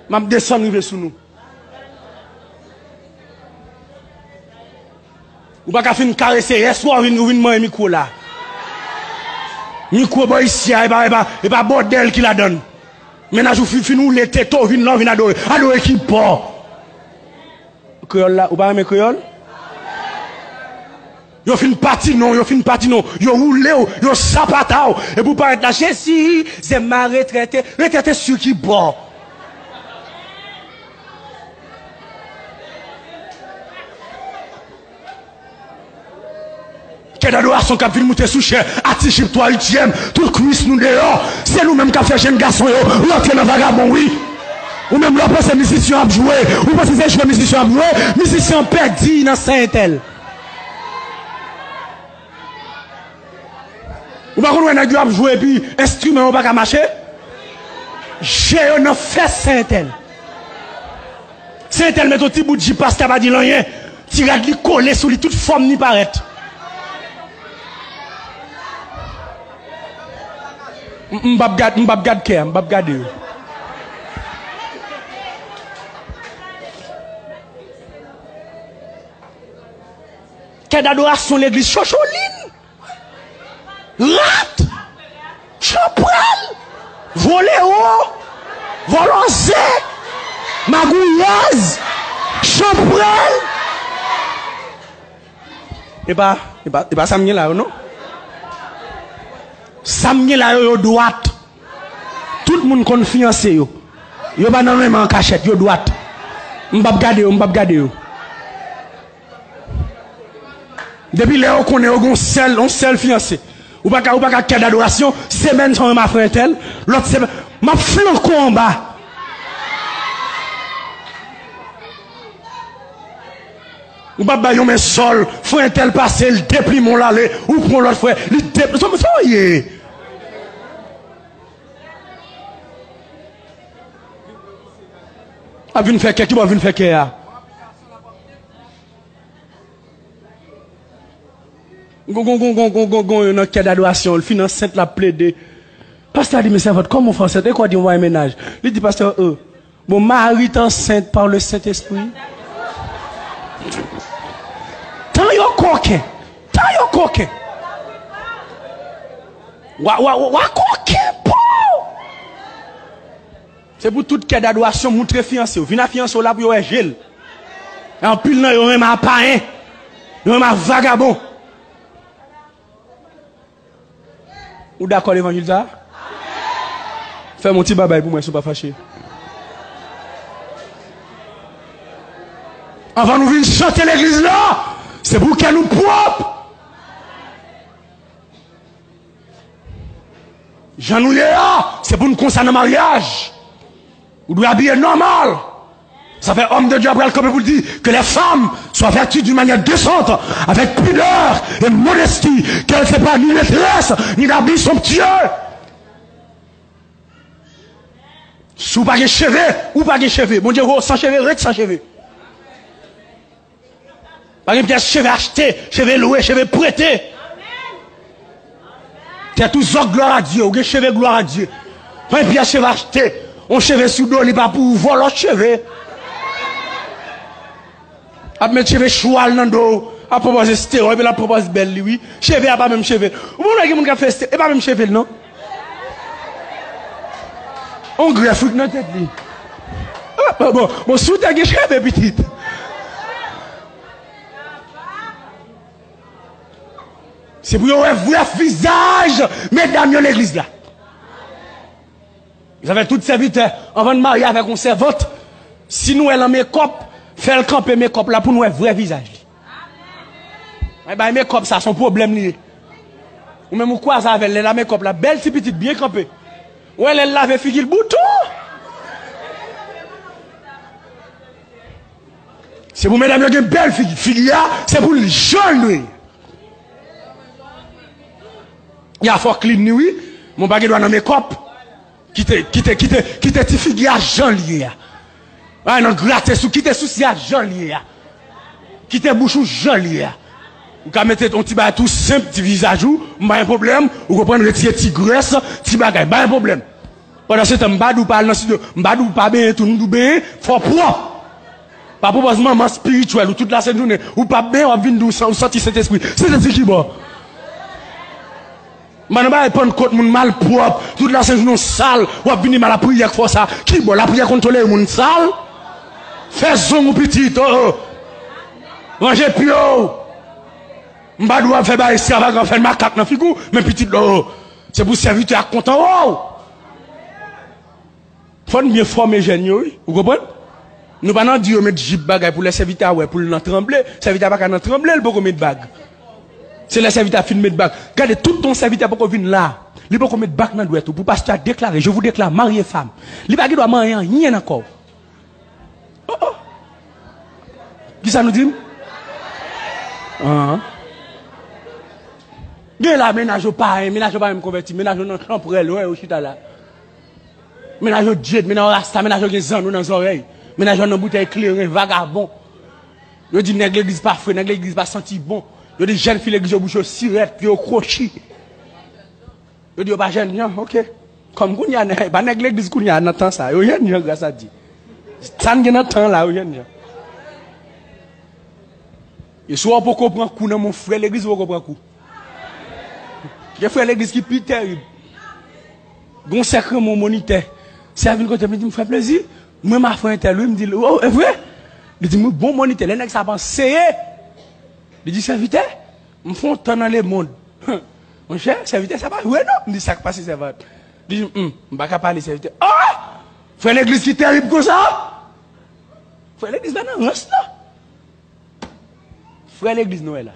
m'a descendre sous nous. Ou pas qu'à finir caresser, soit vin manger micro là. Micro boy ici, et pas bordel qui la donne. Ménage ou fin ou les tétos, vin là, vin adorer. Adorer qui pas. Créole là, ou pas aimer créole? Yo fin parti non, yo roulé, yo sapata, et pour pas être là, si, c'est ma retraité sur qui bon. Quelle adoration qu'a film monter sous cher, Atichip 3 8e, tout cuisse nous dehors, c'est nous-mêmes qui fait jeune garçon, yo, l'entrée dans vagabond, oui. Ou même là, c'est musicien à jouer, ou pas c'est jouer musicien à jouer, musicien perdu dans Saint-Tel. Ou pas qu'on a joué puis instrument ou pas qu'à marcher? J'ai un fait Saint-Tel. Saint-Tel met un petit bout de jipas qui pas dit rien. Tirade lui collé sur lui toute forme ni paraît. M'bab gade. Quelle adoration l'église Chocholine. Rat, Chopral, Voléo, Volonzé, Magouillaz, Chopral. Et pas ça me là, non? Ça me là, yo droite. Tout le monde confiance yo. Yo pas normalement en cachette, yo droite. M'bab gade yo. Depuis là, on connaît on seul fiancé. Ou pas qu'à quelle adoration, semaine sans ma frère tel, l'autre semaine, ma flanco en bas. Ou pas baillon mes sol, frère tel passé, le déplie mon l'allée, ou prend l'autre frère, le déplie, ça me fait. A vu faire qui va venir faire qui Gon quelle adoration, le finance sainte la plaidé. Pasteur dit, mais c'est votre, comment on fait ça? Et quoi dit, on va un ménage? Il dit, pasteur, mon mari est enceinte par le Saint-Esprit. Tant yon coquin. Wa coquin, c'est pour toute quelle adoration, montrer fiancé. Vina fiancé là pour yon gel. En pile, non, yon même un païen. Yon même un vagabond. Ou d'accord l'évangile ça? Fais mon petit babay pour moi, je ne suis pas fâché. Avant nous venir chanter l'église là, c'est pour qu'elle nous propre. Jean nous là, c'est pour nous concerner le mariage. Vous devez habiller normal. Ça fait homme de Dieu après comme vous le dites, que les femmes soient vêtues d'une manière décente, avec pudeur et modestie, qu'elles ne soient pas ni maîtresse, ni l'habit somptueux. Si vous pas de cheveux, ou pas de cheveux, bon Dieu, sans cheveux, reste sans cheveux. Pas de cheveux achetés, cheveux loués, cheveux prêtés. T'es tous gloire à Dieu, ou des cheveux gloire à Dieu. Pas de cheveux achetés, on cheveux sous dos, il pas pour voler leurs cheveux. A mettre cheveux choual dans dos, a proposer stéroïde, la propose belle oui. Cheveux a pas même cheveux. Ou bon qui fait stéroïde, pas même cheveux non. On greffe dans tête li. Bon sous ta cheveux petite. C'est pour un vrai visage, mesdames de l'église là. Vous avez toutes serviteurs avant de marier avec un servante. Si nous elle en make-up, fait le camper make-up là pour nous un vrai visage. Eh ben make-up ça son problème lié. Ou même quoi ça avec la make-up la belle si petite bien campée. Ou elle lave figure le bouton. C'est pour mesdames qui ont une belle figure, c'est pour les jeunes. Il y a fort clean oui, mon bagage doit dans make-up. Quitte ti figure Jean lié. Ah non gratter sous quitte souci à Jean lié. Quitte bouchou Jean lié. Ou ka mettre ton petit bagage tout simple petit visage ou pas un problème, ou reprendre retirer ti graisse, ti bagage, pas un problème. Pendant ce temps, m'badou parle dans le studio, m'badou pas bien, tout nous bien, faut propre. Pas pour maman spirituel ou toute la journée, ou pas bien, ou venir ou sortir cet esprit. C'est un qui bon. Man ba prendre compte moun mal propre, toute la journée sale, ou venir mal la prière faut ça. Qui bon la prière contrôler moun sale? Fais zon ou petit oh. Ranger pio. M'badou a fait ba extravagant faire macaque dans figou, mais petit oh. C'est pour serviteur à content oh. Faut bien former jeunes oui, vous comprenez? Nous pas nan dire mettre jip bagay pour les serviteurs ouais pour le trembler, serviteur pas nan trembler, il peut mettre bag. C'est les serviteurs fin mettre bag. Regardez tout ton serviteur pour venir là. Il peut mettre bag dans douette pour pasteur déclarer, je vous déclare marié femme. Il pas doit marier rien encore. Oh oh. Qui ça nous dit? Bien là ménage pas, me converti, ménage dans champrel ouais au chita là. Ménage jet, ménage rasta, ménage gen zan dans oreilles. Ménage dans bouteille éclairée, vagabond. Yo dit nèg l'église pas frais, nèg l'église pas senti bon. Yo dit jeune fille l'église au bouche sirette, puis au crochi. Yo dit pas jeune, OK. Comme kounya pas nèg l'église kounya dans temps ça. Yo yen grâce à Dieu. Ça n'gen dans temps là, yo yen. Et soit pour comprendre coup dans mon frère l'église vous comprendre coup. J'ai frère l'église qui plus terrible. Gon sacré mon moniteur. C'est vinn côté me dit me fait plaisir. Moi ma frère inter lui me dit oh est vrai. Il dit bon moniteur les nèg ça penser. Il dit serviteur, me font temps dans le monde. Mon cher, serviteur ça pas ouais non, me dit ça passe serviteur. Il dit pas capable parler serviteur. Ah! Frère l'église qui terrible comme ça. Frère l'église là non reste là. Frère l'église Noël là.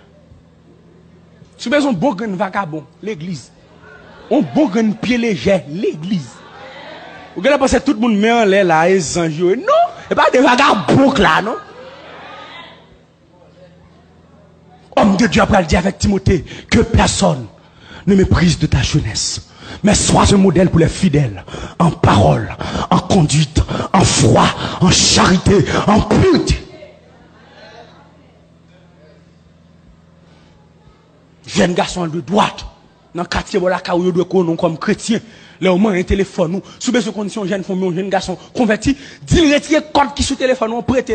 Si besoin bon grand vagabond, l'église. On bon grand pied léger, l'église. Vous regardez parce que tout le monde met en l'air là, les anges. Non, et pas des vagabonds là, non. Homme de Dieu après le dire avec Timothée que personne ne méprise de ta jeunesse. Mais sois un modèle pour les fidèles, en parole, en conduite, en foi, en charité, en pureté. Jeune garçon de droite, dans le quartier, voilà, où il doit comme chrétien, là, au moins, un téléphone, nous, sous ces conditions, jeune femme, jeune garçon, converti, dit retirer code qui sur le téléphone, on prête.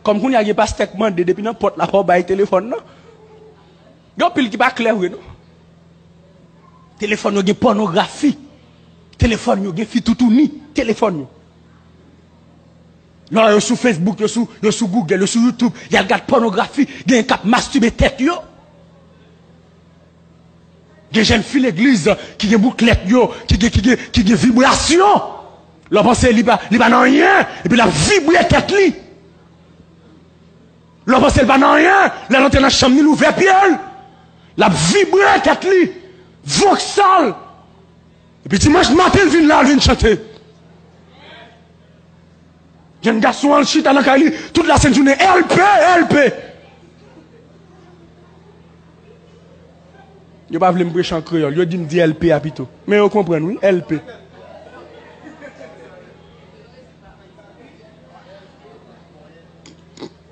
Comme qu'on n'y a pas steak mandé depuis n'importe la porte, le téléphone, non? Il y a un pile qui pas clair, non? Téléphone, il y a pornographie. Téléphone, il y a tout ni. Téléphone, là, il y a sur Facebook, il y a sur Google, il y a sur YouTube, il y a le pornographie, il y a un cap masturber tête, yo. Des jeunes filles l'église qui ont bouclette qui ont vibration. La pensée il pas non rien et puis la vibrer tête li. La pensée il pas non rien, la rentre dans la chambre il ouvert pied. La vibrer tête li. Voxal. Et puis dimanche matin il vient là, il vient chanter. Jeune garçon en chita dans la toute la journée LP. Je ne vais pas me prêcher en créole. Je dis me dit LP à plutôt. Mais vous comprenez, oui? LP.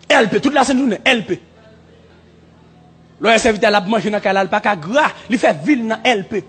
LP, toute la journée, LP. Le serviteur a mangé dans le pas qu'à gras, il fait ville dans LP.